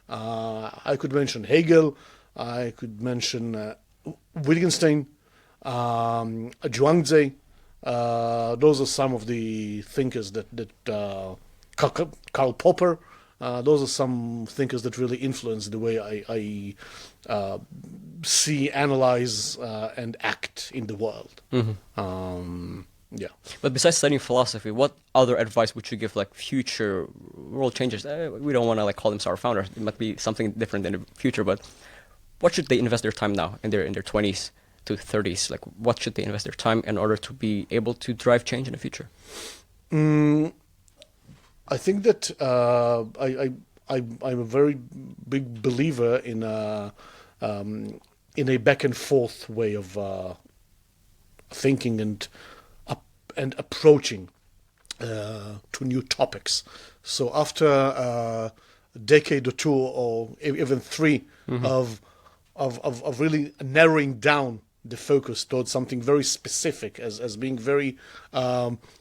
I could mention Hegel. I could mention Wittgenstein, Zhuangzi. Those are some of the thinkers that Karl Popper. Those are some thinkers that really influence the way I see, analyze, and act in the world. Yeah. But besides studying philosophy, what other advice would you give like future world changers? We don't want to like call them our founders. It might be something different in the future, but what should they invest their time now in their 20s to 30s? Like what should they invest their time in order to be able to drive change in the future? I think that I'm a very big believer in a back and forth way of thinking and approaching to new topics. So after a decade or two, or even three, of really narrowing down the focus towards something very specific, as being very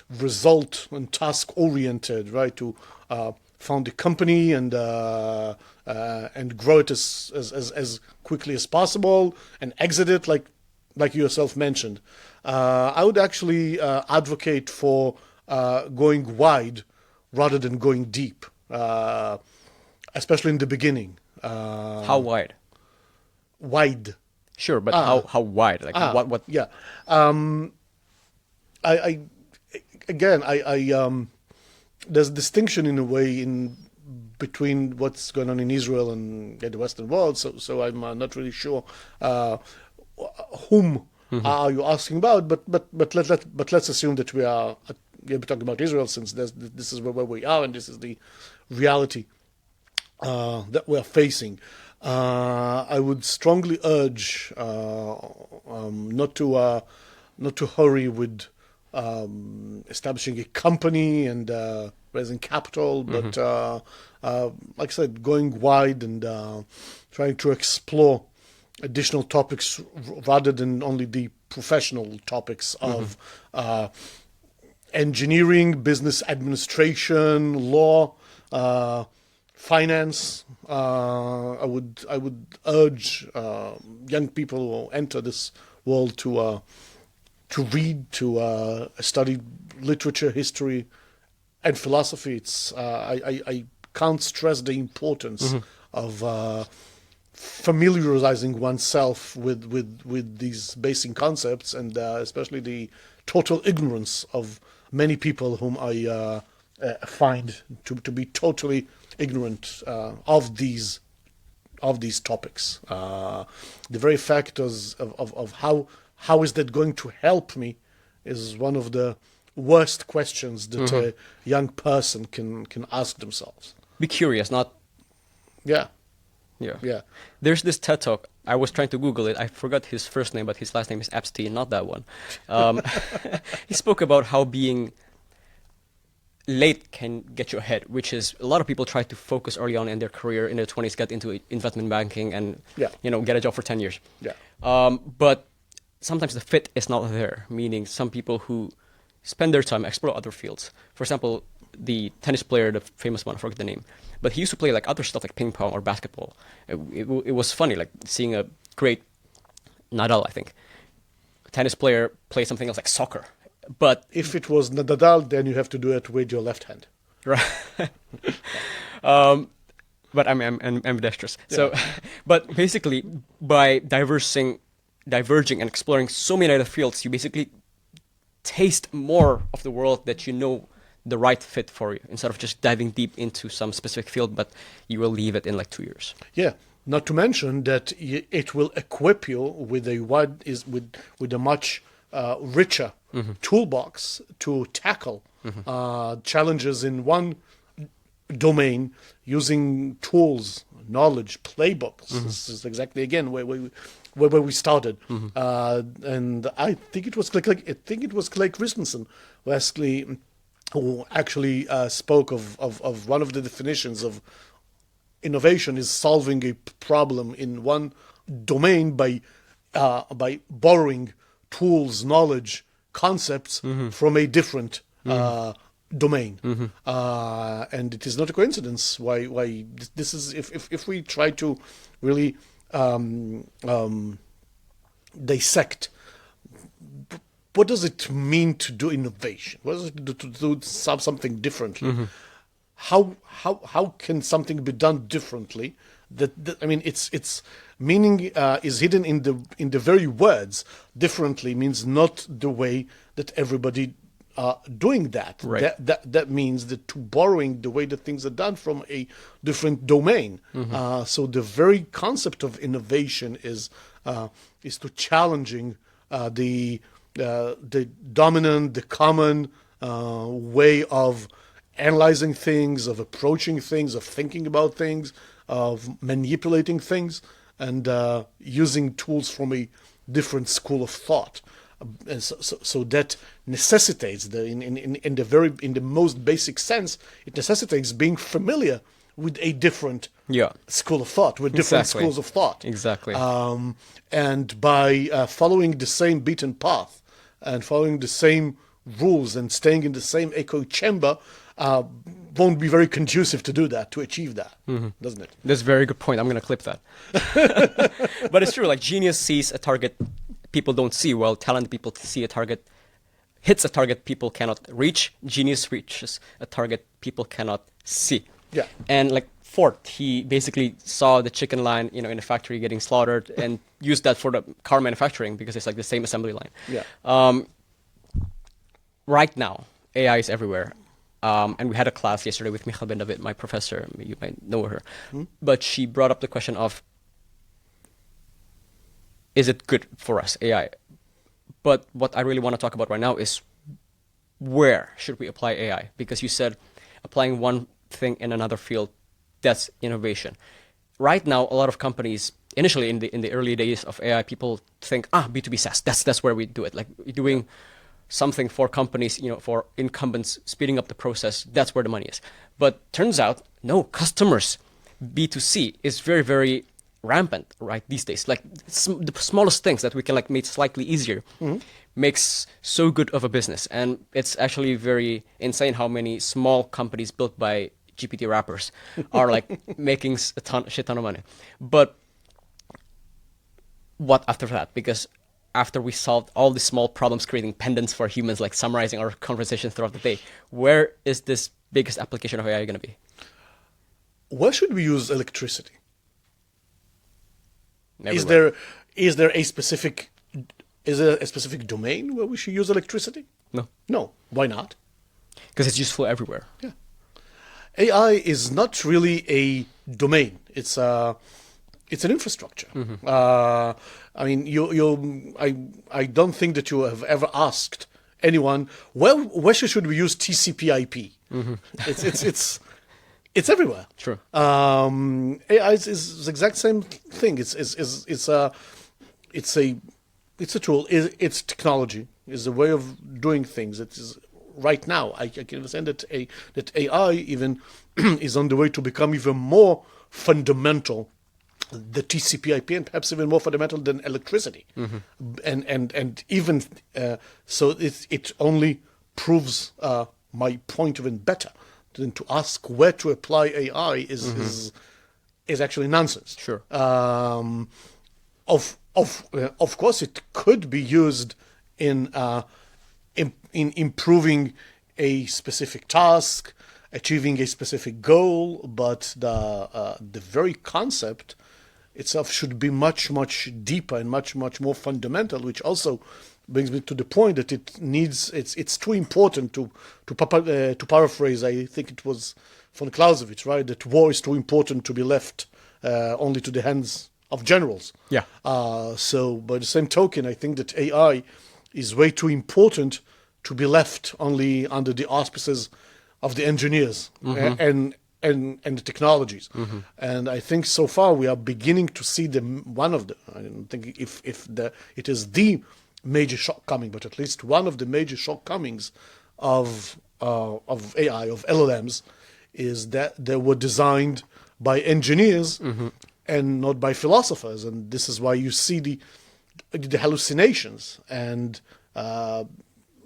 result and task oriented, right? To found a company and grow it as quickly as possible and exit it like you yourself mentioned. I would actually advocate for going wide rather than going deep, especially in the beginning. How wide? Wide. Sure, but how wide? Like what? Yeah. I again, there's a distinction in a way in between what's going on in Israel and the Western world. So I'm not really sure whom are you asking about. But let's assume that we're talking about Israel, since this is where we are and this is the reality that we're facing. I would strongly urge not to hurry with establishing a company and raising capital, but like I said, going wide and trying to explore additional topics rather than only the professional topics of engineering, business administration, law, finance. I would urge young people who enter this world to read, to study literature, history, and philosophy. It's I can't stress the importance of familiarizing oneself with these basic concepts, and especially the total ignorance of many people whom I find to be totally ignorant of these topics. The very fact of how is that going to help me is one of the worst questions that a young person can ask themselves. Be curious, not. Yeah. Yeah. There's this TED Talk. I was trying to Google it. I forgot his first name, but his last name is Epstein, not that one. He spoke about how being late can get you ahead, which is a lot of people try to focus early on in their career, in their 20s, get into investment banking and get a job for 10 years. Yeah. But sometimes the fit is not there, meaning some people who spend their time explore other fields. For example, the tennis player, the famous one, I forget the name, but he used to play like other stuff like ping pong or basketball. It was funny, like seeing a great Nadal, I think, tennis player play something else like soccer. But if it was Nadal, then you have to do it with your left hand. Right. But I'm ambidextrous. Yeah. So, but basically, by diverging and exploring so many other fields, you basically taste more of the world that you know the right fit for you, instead of just diving deep into some specific field, but you will leave it in like 2 years. Yeah. Not to mention that it will equip you with a much richer toolbox to tackle challenges in one domain using tools, knowledge, playbooks. This is exactly again where we started. And I think it was Clay Christensen who actually spoke of one of the definitions of innovation is solving a problem in one domain by borrowing tools, knowledge, concepts from a different domain. And it is not a coincidence why this is, if we try to really dissect what does it mean to do innovation? What does it do to do something differently? How can something be done differently I mean, its meaning is hidden in the very words. Differently means not the way that everybody doing that. Right. That means that to borrowing the way that things are done from a different domain. So the very concept of innovation is to challenging the dominant, the common way of analyzing things, of approaching things, of thinking about things, of manipulating things, and using tools from a different school of thought. And so that necessitates in the most basic sense, it necessitates being familiar with a different school of thought, with different schools of thought. Exactly. And by following the same beaten path and following the same rules and staying in the same echo chamber, won't be very conducive to do that, to achieve that, doesn't it? That's a very good point. I'm going to clip that. But it's true, like genius sees a target people don't see, while talented people see a target, hits a target people cannot reach. Genius reaches a target people cannot see. Yeah. And like Ford, he basically saw the chicken line, in a factory getting slaughtered and used that for the car manufacturing because it's like the same assembly line. Yeah. Right now, AI is everywhere. And we had a class yesterday with Michal Ben David, my professor. You might know her. But she brought up the question of, is it good for us, AI? But what I really want to talk about right now is where should we apply AI? Because you said applying one thing in another field, that's innovation. Right now, a lot of companies, initially in the early days of AI, people think, B2B SaaS, that's where we do it. Like doing something for companies, for incumbents, speeding up the process, that's where the money is. But turns out, no, customers, B2C is very, very rampant right these days. Like the smallest things that we can like make slightly easier makes so good of a business. And it's actually very insane how many small companies built by GPT wrappers are like making a shit ton of money. But what after that? Because after we solved all the small problems creating pendants for humans, like summarizing our conversations throughout the day, where is this biggest application of AI going to be? Where should we use electricity? Everywhere. Is there a specific domain where we should use electricity? No. Why not? Because it's useful everywhere. Yeah. AI is not really a domain. It's an infrastructure. I mean, I don't think that you have ever asked anyone, where should we use TCP/IP? It's everywhere. True. AI is the exact same thing. It's a tool. It's technology. It's a way of doing things. It is right now. I can understand that AI even is on the way to become even more fundamental, the TCP/IP, and perhaps even more fundamental than electricity. And even so, it only proves my point even better. Than to ask where to apply AI is actually nonsense. Sure. Of course, it could be used in improving a specific task, achieving a specific goal, but the very concept itself should be much deeper and much more fundamental, which also brings me to the point that it's too important to paraphrase. I think it was von Clausewitz, right? That war is too important to be left only to the hands of generals. Yeah. So by the same token, I think that AI is way too important to be left only under the auspices of the engineers and the technologies. And I think so far we are beginning to see one of the. I don't think it is the major shortcoming, but at least one of the major shortcomings of AI, of LLMs, is that they were designed by engineers and not by philosophers, and this is why you see the hallucinations. And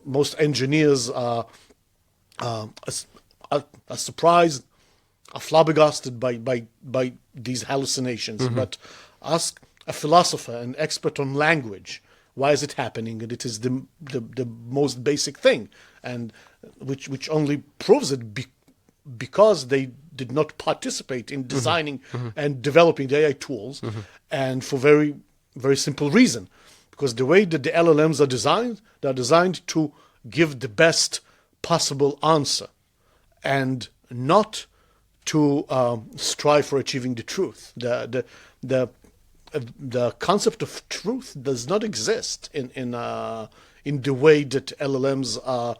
most engineers are surprised, are flabbergasted by these hallucinations. But ask a philosopher, an expert on language, why is it happening? And it is the most basic thing, and which only proves it because they did not participate in designing and developing the AI tools, and for very, very simple reason. Because the way that the LLMs are designed, they're designed to give the best possible answer and not to strive for achieving the truth. The concept of truth does not exist in the way that LLMs are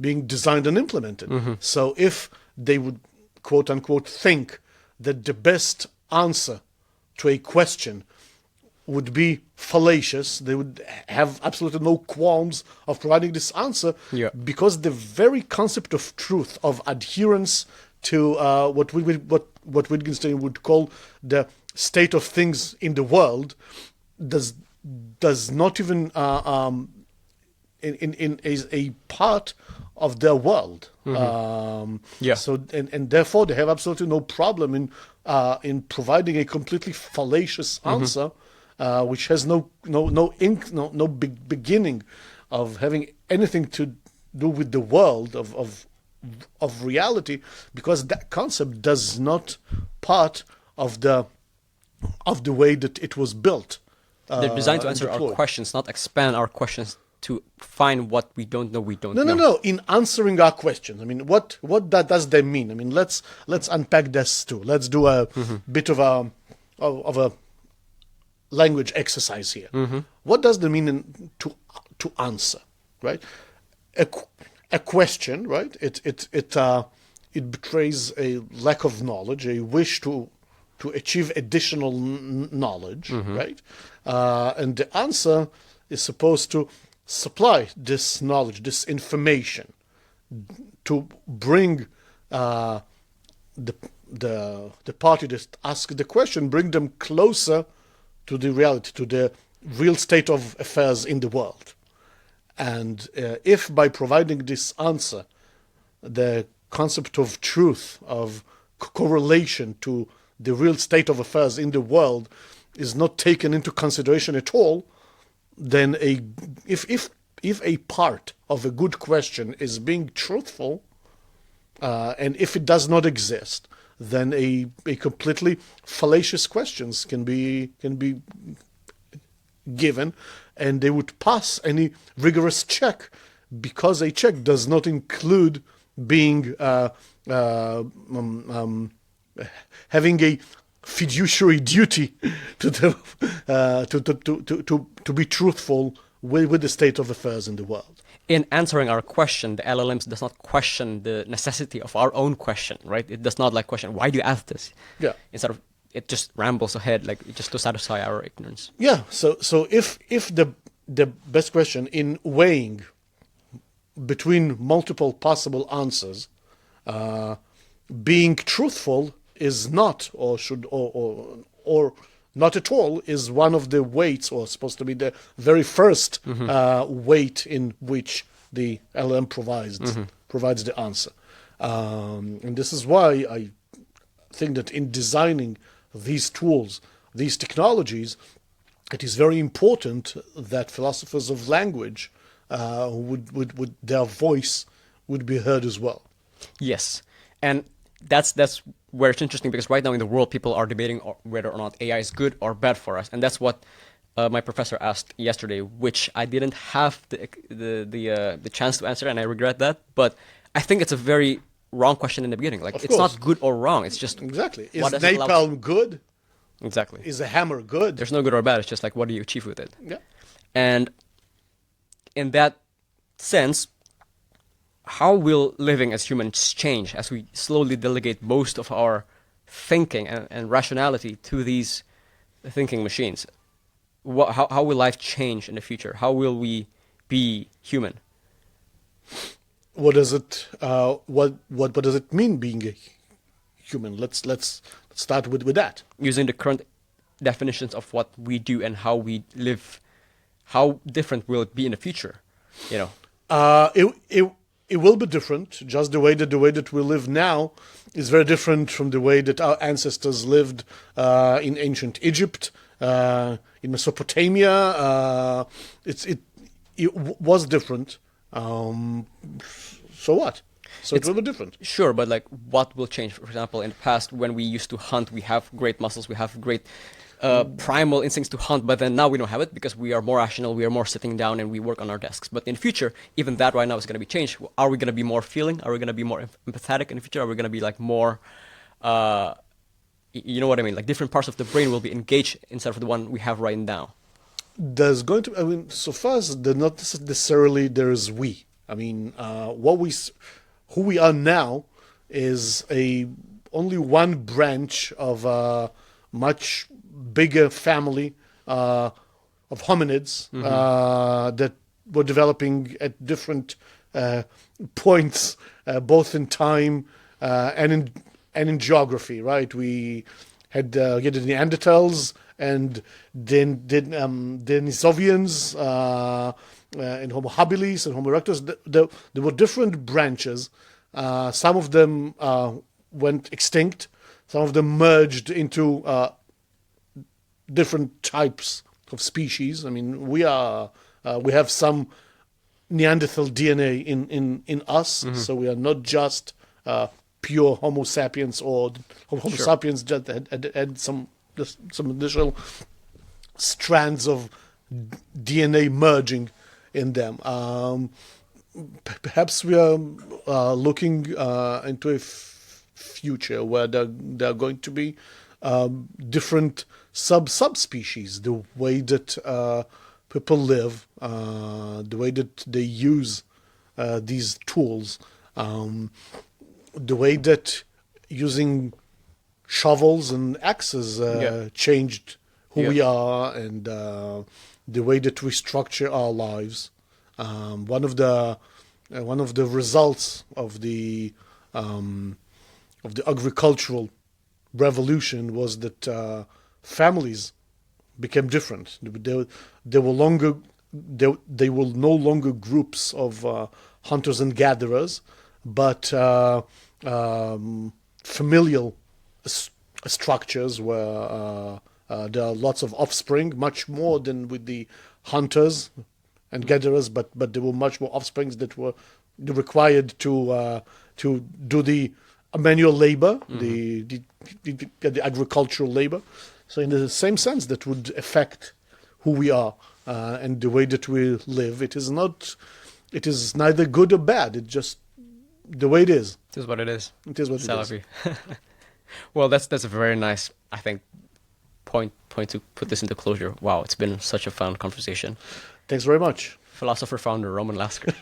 being designed and implemented. So if they would, quote unquote, think that the best answer to a question would be fallacious, they would have absolutely no qualms of providing this answer, because the very concept of truth, of adherence to what Wittgenstein would call the state of things in the world, does not even is a part of their world. So and therefore they have absolutely no problem in providing a completely fallacious answer, which has no beginning of having anything to do with the world of reality, because that concept does not part of the way that it was built. They're designed to answer our questions, not expand our questions to find what we don't know. No. In answering our questions, I mean, what does that mean? I mean, let's unpack this too. Let's do a bit of a language exercise here. What does that mean to answer? Right, a question, right? It betrays a lack of knowledge, a wish to achieve additional knowledge, right? And the answer is supposed to supply this knowledge, this information, to bring the party that asked the question, bring them closer to the reality, to the real state of affairs in the world. And if by providing this answer, the concept of truth, of correlation to the real state of affairs in the world is not taken into consideration at all, then if a part of a good question is being truthful, and if it does not exist, then a completely fallacious questions can be given, and they would pass any rigorous check, because a check does not include being having a fiduciary duty to be truthful with the state of affairs in the world. In answering our question, the LLMs does not question the necessity of our own question, right? It does not question, why do you ask this? Yeah. Instead of, it just rambles ahead, just to satisfy our ignorance. Yeah. So if the best question in weighing between multiple possible answers, being truthful is not, or should, or not at all, is one of the weights, or supposed to be the very first weight in which the LLM provides the answer. And this is why I think that in designing these tools, these technologies, it is very important that philosophers of language would their voice would be heard as well. Yes, and that's where it's interesting, because right now in the world, people are debating whether or not AI is good or bad for us, and that's what my professor asked yesterday, which I didn't have the chance to answer, and I regret that. But I think it's a very wrong question in the beginning. It's not good or wrong. It's just exactly. Is napalm good? Exactly. Is a hammer good? There's no good or bad. It's just what do you achieve with it? Yeah. And in that sense, how will living as humans change as we slowly delegate most of our thinking and rationality to these thinking machines? How will life change in the future? How will we be human? What does it what does it mean being a human? Let's start with that. Using the current definitions of what we do and how we live, how different will it be in the future? It will be different, just the way that we live now is very different from the way that our ancestors lived in ancient Egypt, in Mesopotamia. It was different. So what? So it will be different. Sure, but like what will change? For example, in the past, when we used to hunt, we have great muscles, we have great primal instincts to hunt, but then now we don't have it because we are more rational, we are more sitting down, and we work on our desks. But in the future, even that right now is going to be changed. Are we going to be more feeling? Are we going to be more empathetic in the future? Are we going to be like more, you know what I mean? Like different parts of the brain will be engaged instead of the one we have right now. There's going to, I mean, so far as not necessarily there's we. I mean, who we are now is only one branch of a much bigger family of hominids that were developing at different points, both in time and in geography. Right? We had the Neanderthals and then Denisovians and Homo habilis and Homo erectus. There were different branches. Some of them went extinct. Some of them merged into different types of species. I mean, we have some Neanderthal DNA in us, so we are not just pure Homo sapiens, or Homo sapiens just had some additional strands of DNA merging in them. Perhaps we are looking into a future where there are going to be different subspecies, the way that people live, the way that they use these tools, the way that using shovels and axes changed who we are, and the way that we structure our lives. One of the results of the agricultural revolution was that families became different. They were no longer groups of hunters and gatherers, but familial structures where there are lots of offspring, much more than with the hunters and gatherers, but there were much more offsprings that were required to do the manual labor, the agricultural labor. So in the same sense, that would affect who we are and the way that we live. It is neither good or bad. It's just the way it is. It is what it is. It is what it is. Well, that's a very nice, I think, point to put this into closure. Wow, it's been such a fun conversation. Thanks very much. Philosopher founder Roman Lasker.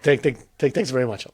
Thanks very much.